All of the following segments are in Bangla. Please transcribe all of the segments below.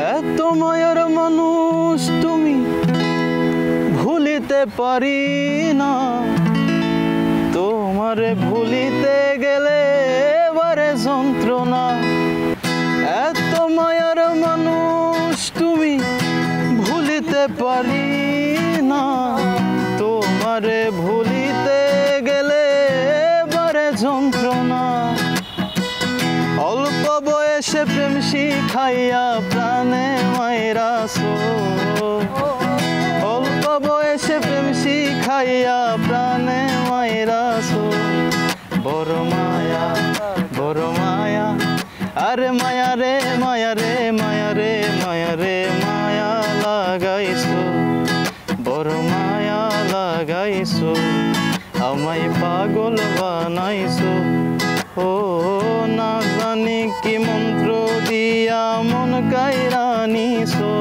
এত মায়ার মানুষ তুমি ভুলিতে পারি না, তোমারে ভুলিতে গেলে এবারে যন্ত্রণা। এত মায়ার মানুষ তুমি ভুলিতে পারি না, তোমারে ভুলিতে গেলে এবারে যন্ত্রণা। অল্প বয়সে প্রেম শিখাইয়া প্রাণে মাইরাছো, অল্প বয়সে প্রেম শিখাইয়া প্রাণে মাইরাছো। বড় মায়া বড় মায়া, আরে মায়া রে মায়া রে মায়া রে মায়া রে মায়া লাগাইছো, বড় মায়া লাগাইছো, আমায় পাগল বানাইছো। ও না জানি কি মন্ত্র দিয়া মন কাইরা নিছো,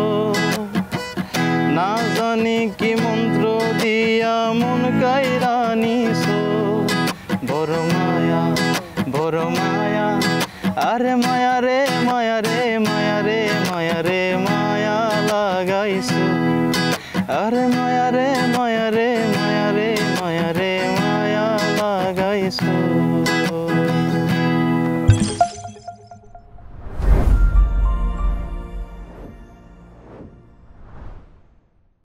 না জানি কি মন্ত্র দিয়া মন কাইরা নিছো। বড় মায়া বড় মায়া, আরে মায়া রে মায়া রে মায়া রে মায়া রে মায়া লাগাইছো, আরে মায়া রে